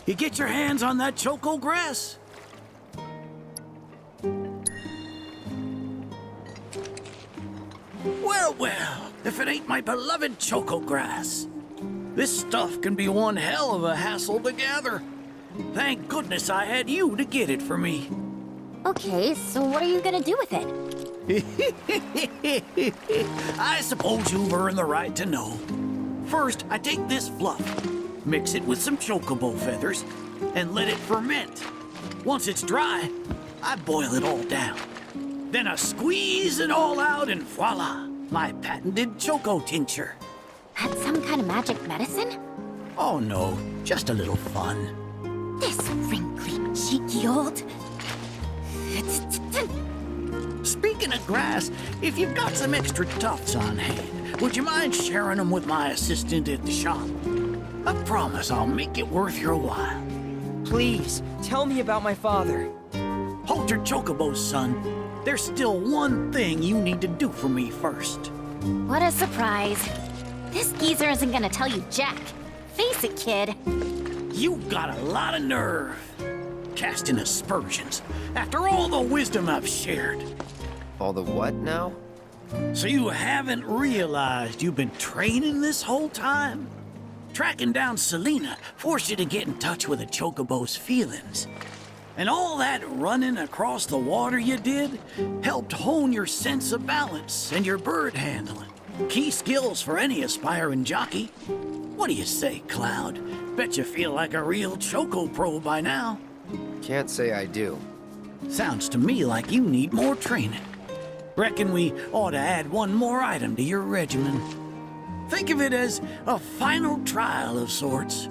you get your hands on that choco grass. Well, well, if it ain't my beloved choco grass. This stuff can be one hell of a hassle to gather. Thank goodness I had you to get it for me. Okay, so what are you gonna do with it? I suppose you've earned the right to know. First, I take this fluff, mix it with some chocobo feathers, and let it ferment. Once it's dry, I boil it all down. Then I squeeze it all out and voila, my patented choco tincture. That's some kind of magic medicine? Oh no, just a little fun. This wrinkly, cheeky old... Speaking of grass, if you've got some extra tufts on hand, would you mind sharing them with my assistant at the shop? I promise I'll make it worth your while. Please, tell me about my father. Hold your chocobos, son. There's still one thing you need to do for me first. What a surprise. This geezer isn't gonna tell you jack. Face it, kid. You've got a lot of nerve. Casting aspersions after all the wisdom I've shared. All the what now? So you haven't realized you've been training this whole time? Tracking down Selena forced you to get in touch with a chocobo's feelings. And all that running across the water you did helped hone your sense of balance and your bird handling. Key skills for any aspiring jockey. What do you say, Cloud? Bet you feel like a real choco pro by now. Can't say I do. Sounds to me like you need more training. Reckon we ought to add one more item to your regimen. Think of it as a final trial of sorts.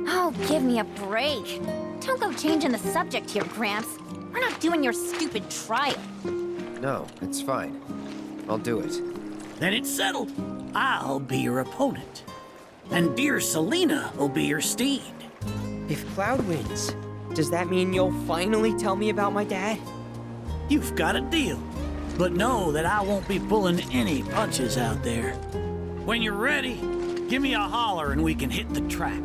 Oh, give me a break. Don't go changing the subject here, Gramps. We're not doing your stupid trial. No, it's fine. I'll do it. Then it's settled. I'll be your opponent. And dear Selena will be your steed. If Cloud wins, does that mean you'll finally tell me about my dad? You've got a deal. But know that I won't be pulling any punches out there. When you're ready, give me a holler and we can hit the track.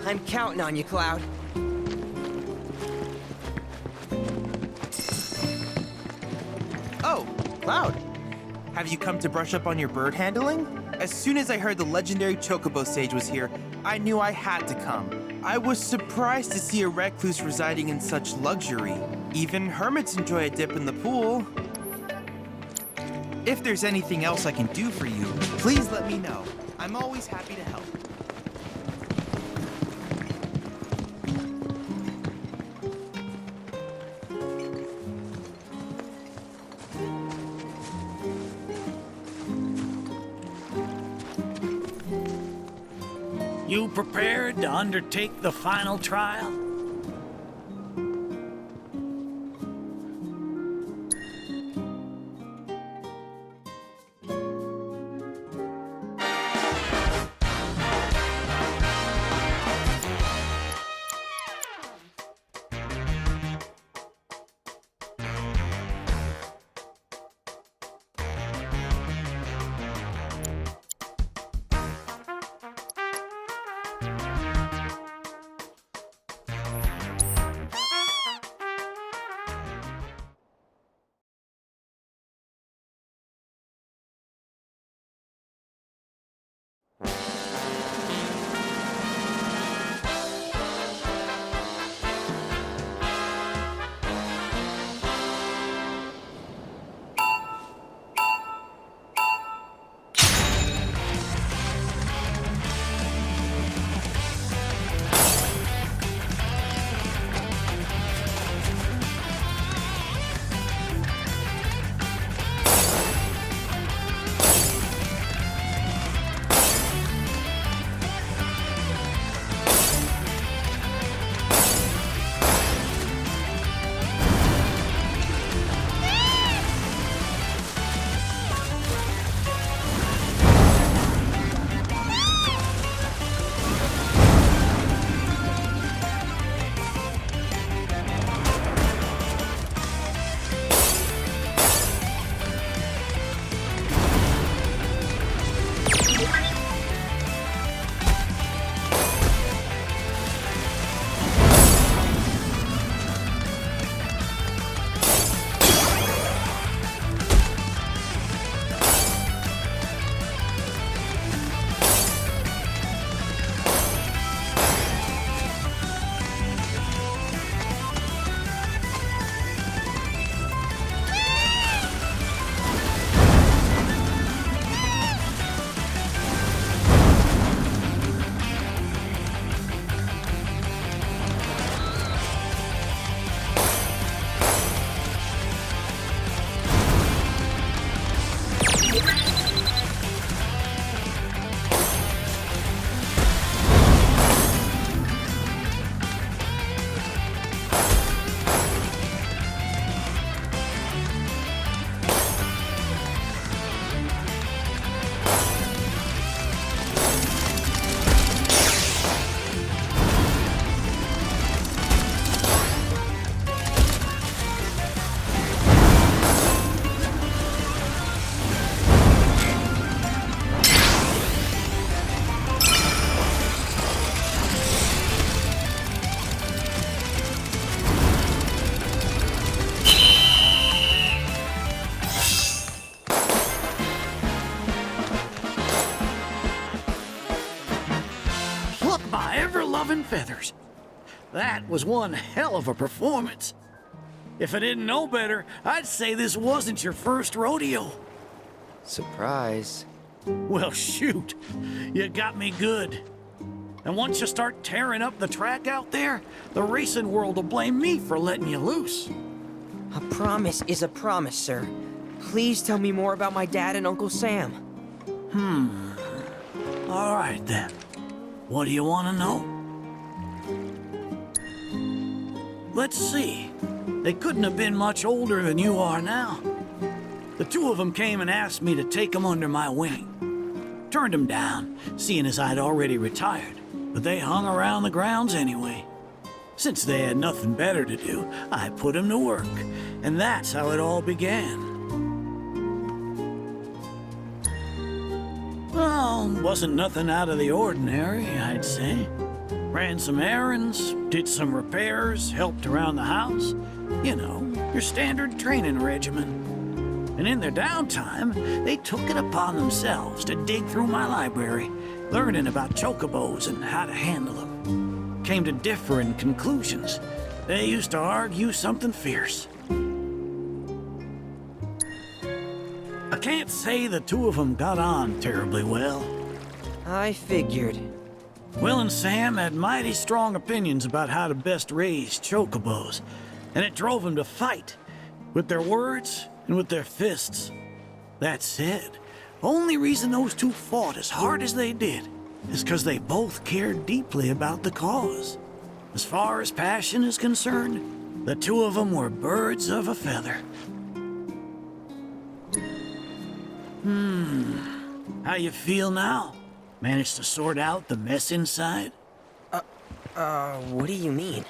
I'm counting on you, Cloud. Oh, Cloud. Have you come to brush up on your bird handling? As soon as I heard the legendary Chocobo sage was here, I knew I had to come. I was surprised to see a recluse residing in such luxury. Even hermits enjoy a dip in the pool. If there's anything else I can do for you, please let me know. I'm always happy to help. You prepared to undertake the final trial? above in feathers. That was one hell of a performance. If I didn't know better, I'd say this wasn't your first rodeo. Surprise. Well, shoot. You got me good. And once you start tearing up the track out there, the racing world will blame me for letting you loose. A promise is a promise, sir. Please tell me more about my dad and Uncle Sam. All right, then. What do you want to know? Let's see. They couldn't have been much older than you are now. The two of them came and asked me to take them under my wing. Turned them down, seeing as I'd already retired, but they hung around the grounds anyway. Since they had nothing better to do, I put them to work, and that's how it all began. Well, wasn't nothing out of the ordinary, I'd say. Ran some errands, did some repairs, helped around the house. You know, your standard training regimen. And in their downtime, they took it upon themselves to dig through my library, learning about chocobos and how to handle them. Came to differing conclusions. They used to argue something fierce. I can't say the two of them got on terribly well. I figured. Will and Sam had mighty strong opinions about how to best raise chocobos, and it drove them to fight, with their words and with their fists. That said, only reason those two fought as hard as they did is because they both cared deeply about the cause. As far as passion is concerned, the two of them were birds of a feather. How you feel now? Managed to sort out the mess inside? What do you mean?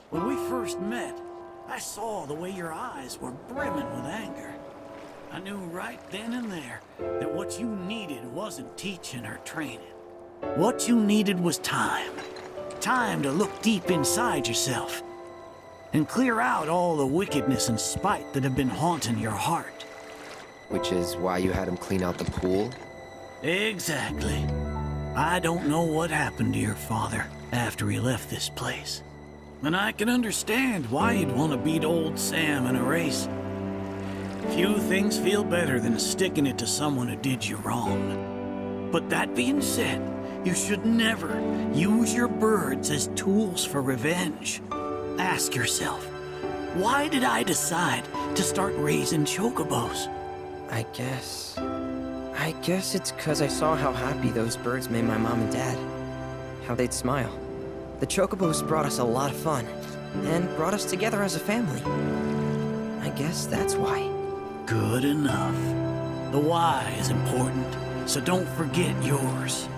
When we first met, I saw the way your eyes were brimming with anger. I knew right then and there that what you needed wasn't teaching or training. What you needed was time. Time to look deep inside yourself and clear out all the wickedness and spite that have been haunting your heart. Which is why you had him clean out the pool? Exactly. I don't know what happened to your father after he left this place. And I can understand why you'd want to beat old Sam in a race. Few things feel better than sticking it to someone who did you wrong. But that being said, you should never use your birds as tools for revenge. Ask yourself, why did I decide to start raising chocobos? I guess it's 'cause I saw how happy those birds made my mom and dad. How they'd smile. The chocobos brought us a lot of fun, and brought us together as a family. I guess that's why. Good enough. The why is important, so don't forget yours.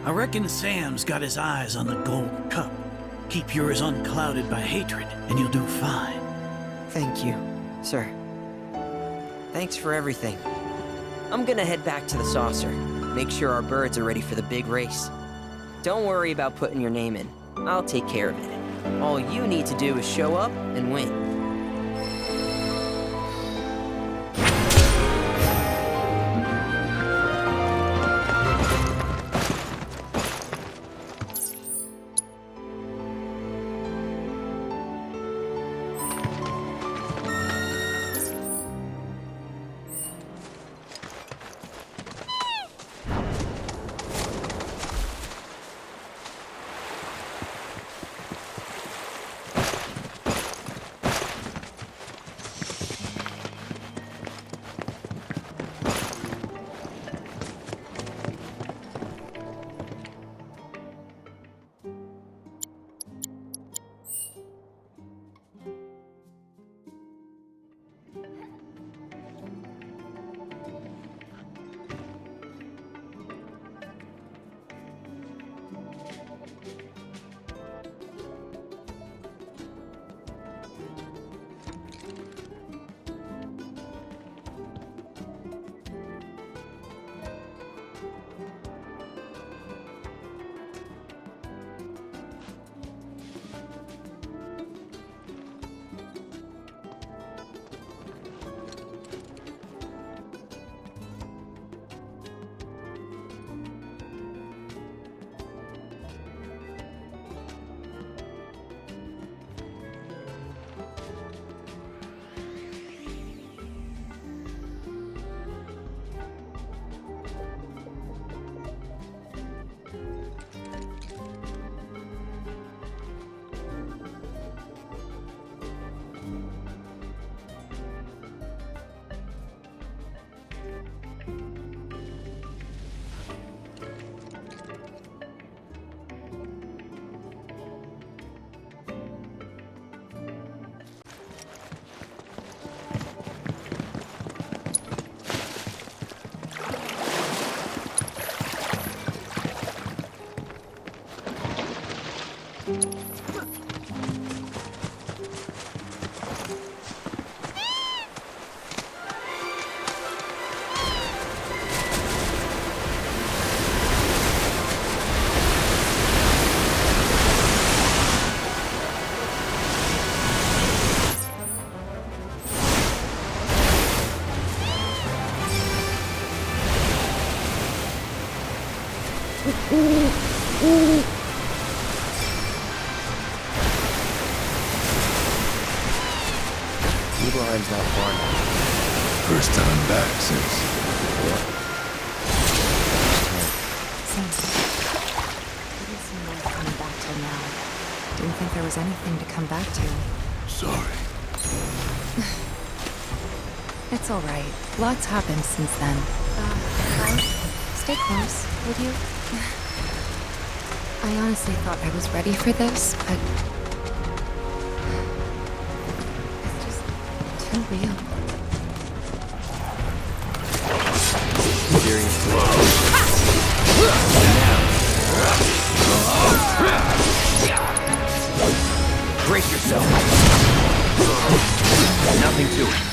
I reckon Sam's got his eyes on the gold cup. Keep yours unclouded by hatred, and you'll do fine. Thank you, sir. Thanks for everything. I'm gonna head back to the saucer. Make sure our birds are ready for the big race. Don't worry about putting your name in. I'll take care of it. All you need to do is show up and win. Nibelheim's not far now. First time back since. Same. Didn't seem worth coming back till now. Didn't think there was anything to come back to. Sorry. It's all right. Lots happened since then. Frank, stay close, would you? I honestly thought I was ready for this, but it's just too real. Seriously. Brace yourself. Nothing to it.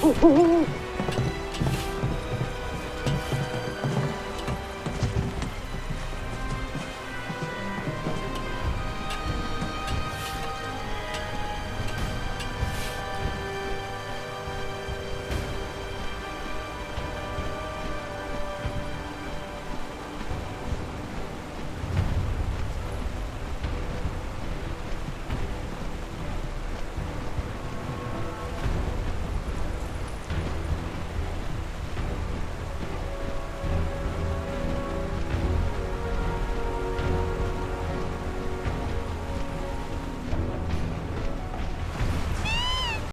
Ooh.